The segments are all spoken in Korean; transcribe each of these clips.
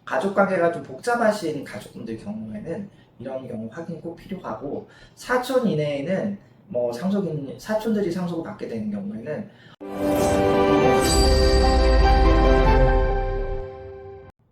가족관계가 좀 복잡하신 가족분들 경우에는 이런 경우 확인이 꼭 필요하고, 사촌 이내에는 사촌들이 상속을 받게 되는 경우에는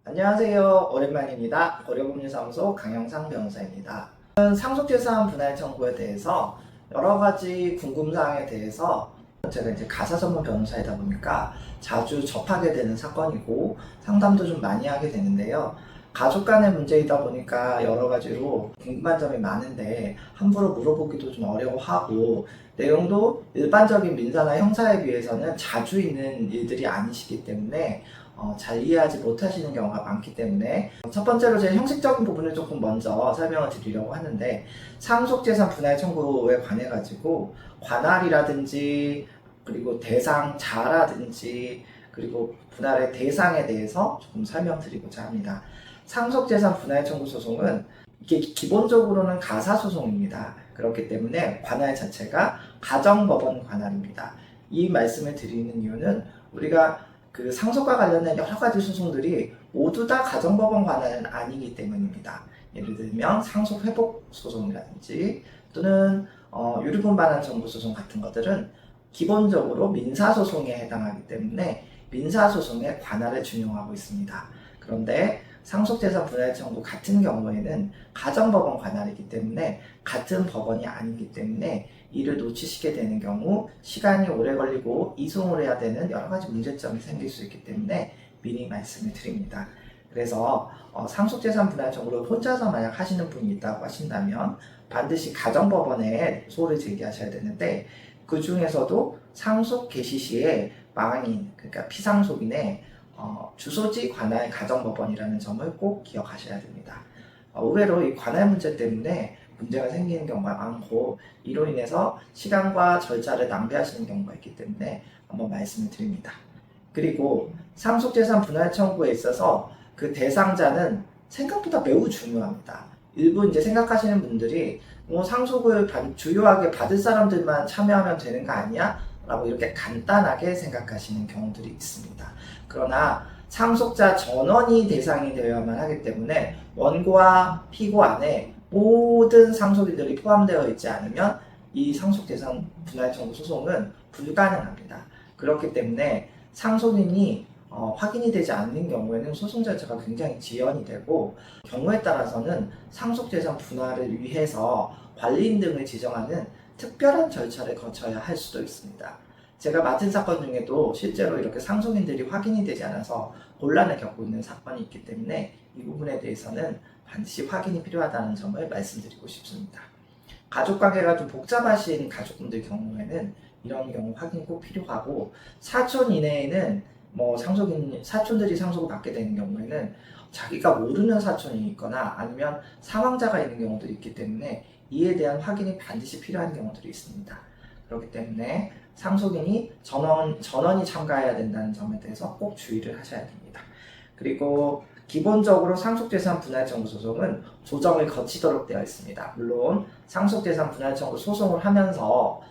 안녕하세요. 오랜만입니다. 고려법률사무소 강영상 변호사입니다. 상속재산 분할 청구에 대해서 여러 가지 궁금사항에 대해서 제가 이제 가사 전문 변호사이다 보니까 자주 접하게 되는 사건이고 상담도 좀 많이 하게 되는데요. 가족 간의 문제이다 보니까 여러 가지로 궁금한 점이 많은데 함부로 물어보기도 좀 어려워하고, 내용도 일반적인 민사나 형사에 비해서는 자주 있는 일들이 아니시기 때문에 잘 이해하지 못하시는 경우가 많기 때문에, 첫 번째로 제 형식적인 부분을 조금 먼저 설명을 드리려고 하는데, 상속재산 분할 청구에 관해 가지고 관할이라든지 그리고 대상자라든지 그리고 분할의 대상에 대해서 조금 설명드리고자 합니다. 상속재산 분할 청구 소송은 이게 기본적으로는 가사소송입니다. 그렇기 때문에 관할 자체가 가정법원 관할입니다. 이 말씀을 드리는 이유는 우리가 그 상속과 관련된 여러 가지 소송들이 모두 다 가정법원 관할은 아니기 때문입니다. 예를 들면 상속회복 소송이라든지 또는 유류분 반환 청구 소송 같은 것들은 기본적으로 민사소송에 해당하기 때문에 민사소송의 관할을 준용하고 있습니다. 그런데 상속재산 분할 청구 같은 경우에는 가정법원 관할이기 때문에 같은 법원이 아니기 때문에 이를 놓치시게 되는 경우 시간이 오래 걸리고 이송을 해야 되는 여러 가지 문제점이 생길 수 있기 때문에 미리 말씀을 드립니다. 그래서 상속재산 분할 청구를 혼자서 만약 하시는 분이 있다고 하신다면 반드시 가정법원에 소를 제기하셔야 되는데, 그 중에서도 상속 개시 시에 망인, 그러니까 피상속인의 주소지 관할 가정법원이라는 점을 꼭 기억하셔야 됩니다. 의외로 이 관할 문제 때문에 문제가 생기는 경우가 많고, 이로 인해서 시간과 절차를 낭비하시는 경우가 있기 때문에 한번 말씀을 드립니다. 그리고 상속재산 분할 청구에 있어서 그 대상자는 생각보다 매우 중요합니다. 일부 이제 생각하시는 분들이 상속을 주요하게 받을 사람들만 참여하면 되는 거 아니야? 라고 이렇게 간단하게 생각하시는 경우들이 있습니다. 그러나 상속자 전원이 대상이 되어야만 하기 때문에 원고와 피고 안에 모든 상속인들이 포함되어 있지 않으면 이 상속재산 분할 청구 소송은 불가능합니다. 그렇기 때문에 상속인이 확인이 되지 않는 경우에는 소송 절차가 굉장히 지연이 되고, 경우에 따라서는 상속재산 분할을 위해서 관리인 등을 지정하는 특별한 절차를 거쳐야 할 수도 있습니다. 제가 맡은 사건 중에도 실제로 이렇게 상속인들이 확인이 되지 않아서 곤란을 겪고 있는 사건이 있기 때문에 이 부분에 대해서는 반드시 확인이 필요하다는 점을 말씀드리고 싶습니다. 가족관계가 좀 복잡하신 가족분들 경우에는 이런 경우 확인이 꼭 필요하고, 사촌 이내에는 사촌들이 상속을 받게 되는 경우에는 자기가 모르는 사촌이 있거나 아니면 사망자가 있는 경우도 있기 때문에 이에 대한 확인이 반드시 필요한 경우들이 있습니다. 그렇기 때문에 상속인이 전원이 참가해야 된다는 점에 대해서 꼭 주의를 하셔야 됩니다. 그리고 기본적으로 상속재산 분할 청구 소송은 조정을 거치도록 되어 있습니다. 물론 상속재산 분할 청구 소송을 하면서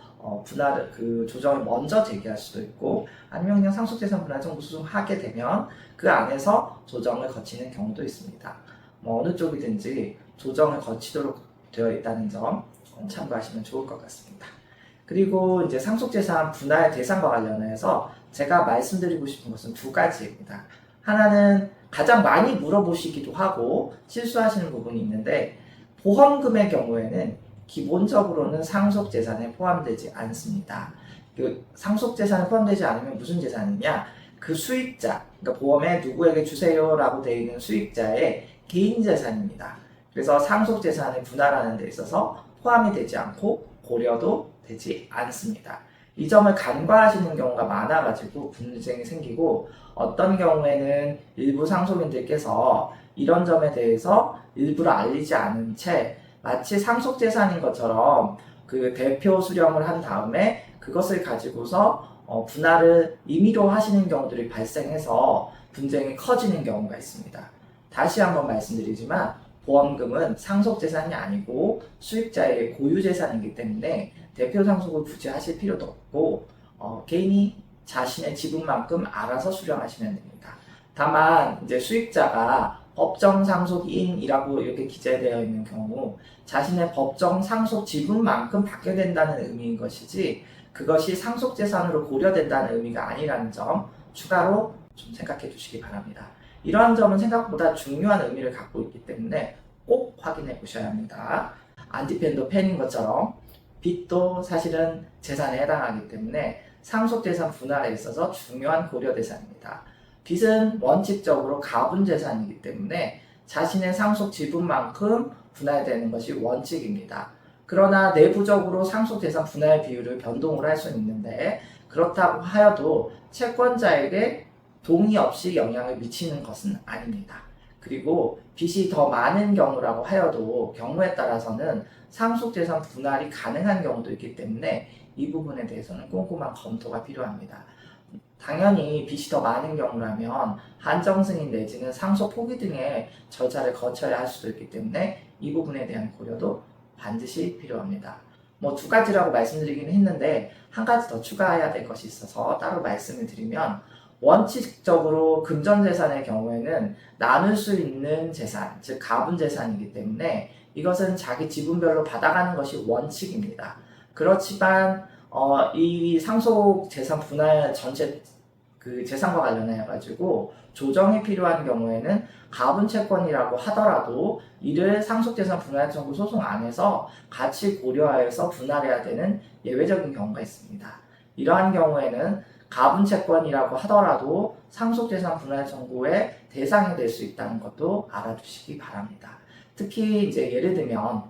조정을 먼저 제기할 수도 있고, 아니면 그냥 상속재산 분할 청구 소송을 하게 되면 그 안에서 조정을 거치는 경우도 있습니다. 어느 쪽이든지 조정을 거치도록 되어 있다는 점 참고하시면 좋을 것 같습니다. 그리고 이제 상속재산 분할 대상과 관련해서 제가 말씀드리고 싶은 것은 두 가지입니다. 하나는 가장 많이 물어보시기도 하고 실수하시는 부분이 있는데, 보험금의 경우에는 기본적으로는 상속재산에 포함되지 않습니다. 그 상속재산에 포함되지 않으면 무슨 재산이냐? 그 수익자, 그러니까 보험에 누구에게 주세요라고 되어 있는 수익자의 개인재산입니다. 그래서 상속재산을 분할하는 데 있어서 포함이 되지 않고 고려도 되지 않습니다. 이 점을 간과하시는 경우가 많아가지고 분쟁이 생기고, 어떤 경우에는 일부 상속인들께서 이런 점에 대해서 일부러 알리지 않은 채 마치 상속재산인 것처럼 그 대표 수령을 한 다음에 그것을 가지고서 분할을 임의로 하시는 경우들이 발생해서 분쟁이 커지는 경우가 있습니다. 다시 한번 말씀드리지만 보험금은 상속재산이 아니고 수익자의 고유재산이기 때문에 대표 상속을 굳이 하실 필요도 없고 개인이 자신의 지분만큼 알아서 수령하시면 됩니다. 다만 이제 수익자가 법정 상속인이라고 이렇게 기재되어 있는 경우 자신의 법정 상속 지분만큼 받게 된다는 의미인 것이지 그것이 상속재산으로 고려된다는 의미가 아니라는 점 추가로 좀 생각해 주시기 바랍니다. 이러한 점은 생각보다 중요한 의미를 갖고 있기 때문에 꼭 확인해 보셔야 합니다. 안티펜도 펜인 것처럼 빚도 사실은 재산에 해당하기 때문에 상속재산 분할에 있어서 중요한 고려대상입니다. 빚은 원칙적으로 가분재산이기 때문에 자신의 상속 지분만큼 분할되는 것이 원칙입니다. 그러나 내부적으로 상속재산 분할 비율을 변동을 할 수는 있는데 그렇다고 하여도 채권자에게 동의 없이 영향을 미치는 것은 아닙니다. 그리고 빚이 더 많은 경우라고 하여도 경우에 따라서는 상속재산 분할이 가능한 경우도 있기 때문에 이 부분에 대해서는 꼼꼼한 검토가 필요합니다. 당연히 빚이 더 많은 경우라면 한정승인 내지는 상속 포기 등의 절차를 거쳐야 할 수도 있기 때문에 이 부분에 대한 고려도 반드시 필요합니다. 두 가지라고 말씀드리긴 했는데 한 가지 더 추가해야 될 것이 있어서 따로 말씀을 드리면 원칙적으로 금전재산의 경우에는 나눌 수 있는 재산, 즉 가분재산이기 때문에 이것은 자기 지분별로 받아가는 것이 원칙입니다. 그렇지만 이 상속재산 분할 전체 그 재산과 관련해 가지고 조정이 필요한 경우에는 가분채권이라고 하더라도 이를 상속재산 분할 청구 소송 안에서 같이 고려하여서 분할해야 되는 예외적인 경우가 있습니다. 이러한 경우에는 가분채권이라고 하더라도 상속재산 분할 청구의 대상이 될 수 있다는 것도 알아두시기 바랍니다. 특히 이제 예를 들면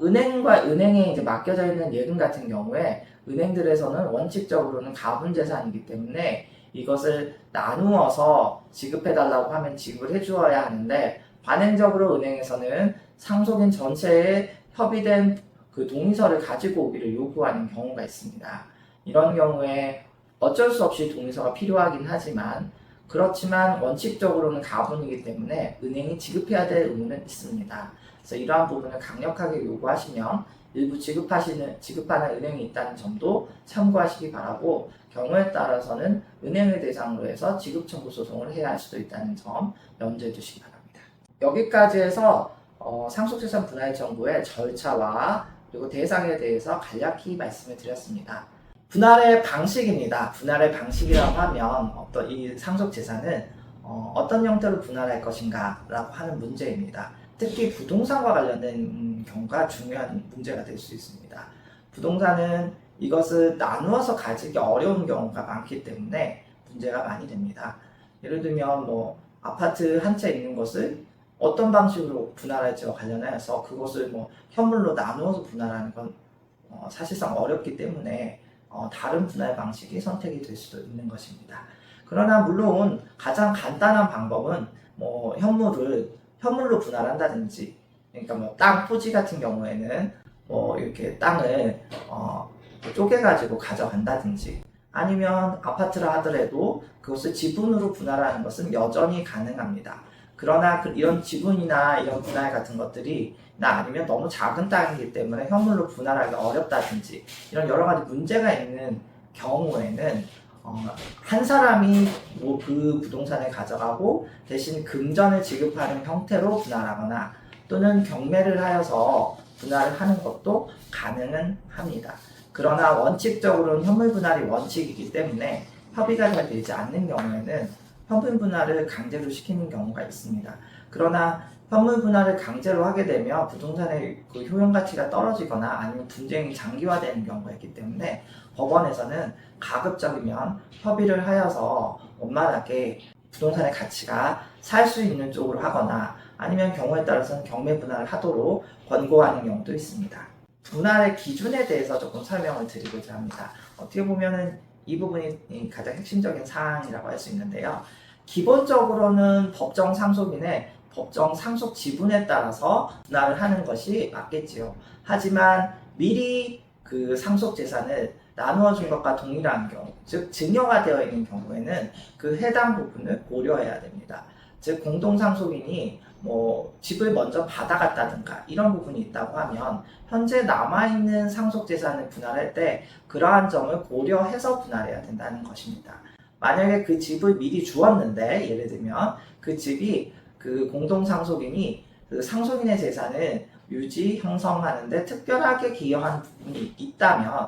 은행과 은행에 이제 맡겨져 있는 예금 같은 경우에 은행들에서는 원칙적으로는 가분재산이기 때문에 이것을 나누어서 지급해달라고 하면 지급을 해주어야 하는데 관행적으로 은행에서는 상속인 전체에 협의된 그 동의서를 가지고 오기를 요구하는 경우가 있습니다. 이런 경우에 어쩔 수 없이 동의서가 필요하긴 하지만 그렇지만 원칙적으로는 가분이기 때문에 은행이 지급해야 될 의무는 있습니다. 그래서 이러한 부분을 강력하게 요구하시면 일부 지급하는 은행이 있다는 점도 참고하시기 바라고 경우에 따라서는 은행을 대상으로 해서 지급 청구 소송을 해야 할 수도 있다는 점 염두에 두시기 바랍니다. 여기까지 해서 상속재산 분할 청구의 절차와 그리고 대상에 대해서 간략히 말씀을 드렸습니다. 분할의 방식입니다. 분할의 방식이라고 하면 이 상속재산은 어떤 형태로 분할할 것인가 라고 하는 문제입니다. 특히 부동산과 관련된 경우가 중요한 문제가 될 수 있습니다. 부동산은 이것을 나누어서 가지기 어려운 경우가 많기 때문에 문제가 많이 됩니다. 예를 들면 아파트 한 채 있는 것을 어떤 방식으로 분할할지와 관련해서 그것을 현물로 나누어서 분할하는 건 사실상 어렵기 때문에 다른 분할 방식이 선택이 될 수도 있는 것입니다. 그러나 물론 가장 간단한 방법은 현물로 분할한다든지, 그러니까 땅 토지 같은 경우에는 이렇게 땅을 쪼개가지고 가져간다든지, 아니면 아파트라 하더라도 그것을 지분으로 분할하는 것은 여전히 가능합니다. 그러나 이런 지분이나 이런 분할 같은 것들이 아니면 너무 작은 땅이기 때문에 현물로 분할하기 어렵다든지 이런 여러 가지 문제가 있는 경우에는 한 사람이 그 부동산을 가져가고 대신 금전을 지급하는 형태로 분할하거나 또는 경매를 하여서 분할을 하는 것도 가능은 합니다. 그러나 원칙적으로는 현물 분할이 원칙이기 때문에 협의가 잘 되지 않는 경우에는 현물 분할을 강제로 시키는 경우가 있습니다. 그러나 현물 분할을 강제로 하게 되면 부동산의 그 효용 가치가 떨어지거나 아니면 분쟁이 장기화되는 경우가 있기 때문에 법원에서는 가급적이면 협의를 하여서 원만하게 부동산의 가치가 살 수 있는 쪽으로 하거나 아니면 경우에 따라서는 경매 분할을 하도록 권고하는 경우도 있습니다. 분할의 기준에 대해서 조금 설명을 드리고자 합니다. 어떻게 보면은 이 부분이 가장 핵심적인 사항이라고 할 수 있는데요. 기본적으로는 법정 상속인의 법정 상속 지분에 따라서 분할을 하는 것이 맞겠지요. 하지만 미리 그 상속 재산을 나누어 준 것과 동일한 경우, 즉 증여가 되어 있는 경우에는 그 해당 부분을 고려해야 됩니다. 즉 공동 상속인이 집을 먼저 받아갔다든가 이런 부분이 있다고 하면 현재 남아있는 상속 재산을 분할할 때 그러한 점을 고려해서 분할해야 된다는 것입니다. 만약에 그 집을 미리 주었는데 예를 들면 그 집이 그 공동상속인이 그 상속인의 재산을 유지, 형성하는데 특별하게 기여한 부분이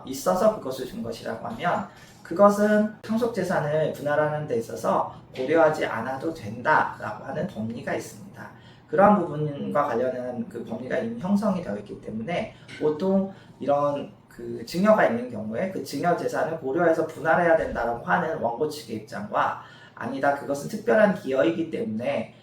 있어서 그것을 준 것이라고 하면 그것은 상속재산을 분할하는 데 있어서 고려하지 않아도 된다라고 하는 법리가 있습니다. 그러한 부분과 관련한 그 법리가 이미 형성이 되어 있기 때문에 보통 이런 그 증여가 있는 경우에 그 증여 재산을 고려해서 분할해야 된다라고 하는 원고 측의 입장과 아니다, 그것은 특별한 기여이기 때문에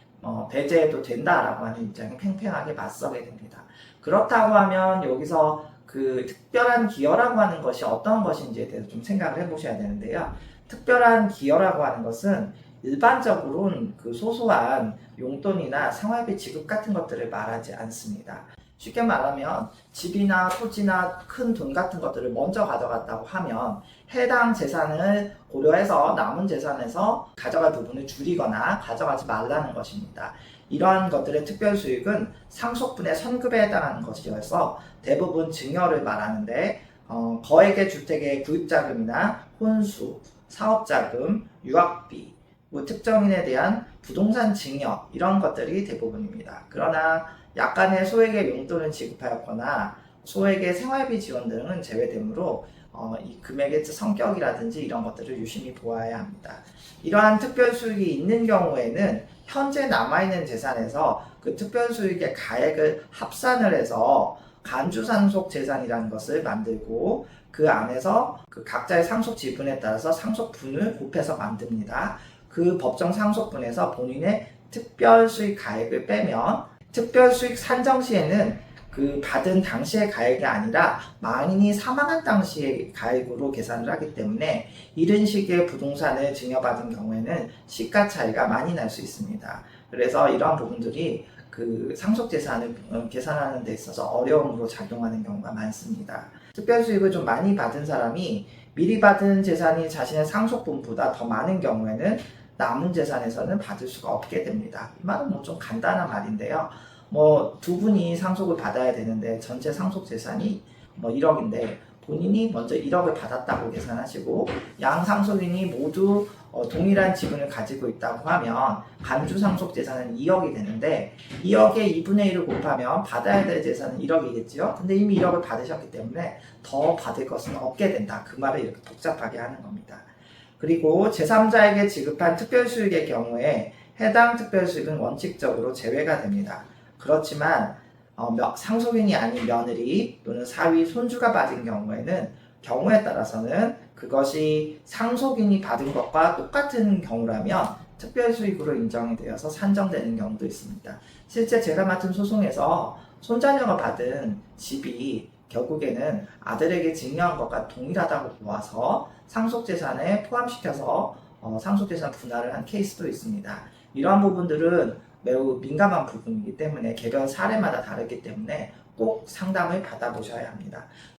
배제해도 된다라고 하는 입장이 팽팽하게 맞서게 됩니다. 그렇다고 하면 여기서 그 특별한 기여라고 하는 것이 어떤 것인지에 대해서 좀 생각을 해보셔야 되는데요. 특별한 기여라고 하는 것은 일반적으로는 그 소소한 용돈이나 생활비 지급 같은 것들을 말하지 않습니다. 쉽게 말하면 집이나 토지나 큰 돈 같은 것들을 먼저 가져갔다고 하면 해당 재산을 고려해서 남은 재산에서 가져갈 부분을 줄이거나 가져가지 말라는 것입니다. 이러한 것들의 특별수익은 상속분의 선급에 해당하는 것이어서 대부분 증여를 말하는데 거액의 주택의 구입자금이나 혼수, 사업자금, 유학비, 특정인에 대한 부동산 증여 이런 것들이 대부분입니다. 그러나 약간의 소액의 용돈을 지급하였거나 소액의 생활비 지원 등은 제외되므로 이 금액의 성격이라든지 이런 것들을 유심히 보아야 합니다. 이러한 특별수익이 있는 경우에는 현재 남아있는 재산에서 그 특별수익의 가액을 합산을 해서 간주상속 재산이라는 것을 만들고 그 안에서 그 각자의 상속 지분에 따라서 상속분을 곱해서 만듭니다. 그 법정 상속분에서 본인의 특별수익 가액을 빼면 특별수익 산정 시에는 그 받은 당시의 가액이 아니라 망인이 사망한 당시의 가액으로 계산을 하기 때문에 이런 식의 부동산을 증여받은 경우에는 시가 차이가 많이 날 수 있습니다. 그래서 이러한 부분들이 그 상속재산을 계산하는 데 있어서 어려움으로 작용하는 경우가 많습니다. 특별수익을 좀 많이 받은 사람이 미리 받은 재산이 자신의 상속분보다 더 많은 경우에는 남은 재산에서는 받을 수가 없게 됩니다. 이 말은 뭐 좀 간단한 말인데요. 두 분이 상속을 받아야 되는데 전체 상속 재산이 1억인데 본인이 먼저 1억을 받았다고 계산하시고 양 상속인이 모두 동일한 지분을 가지고 있다고 하면 간주 상속 재산은 2억이 되는데 2억에 2분의 1을 곱하면 받아야 될 재산은 1억이겠죠. 근데 이미 1억을 받으셨기 때문에 더 받을 것은 없게 된다. 그 말을 이렇게 복잡하게 하는 겁니다. 그리고 제3자에게 지급한 특별수익의 경우에 해당 특별수익은 원칙적으로 제외가 됩니다. 그렇지만 상속인이 아닌 며느리 또는 사위, 손주가 받은 경우에 따라서는 그것이 상속인이 받은 것과 똑같은 경우라면 특별수익으로 인정이 되어서 산정되는 경우도 있습니다. 실제 제가 맡은 소송에서 손자녀가 받은 집이 결국에는 아들에게 증여한 것과 동일하다고 보아서 상속재산에 포함시켜서 상속재산 분할을 한 케이스도 있습니다. 이러한 부분들은 매우 민감한 부분이기 때문에 개별 사례마다 다르기 때문에 꼭 상담을 받아보셔야 합니다.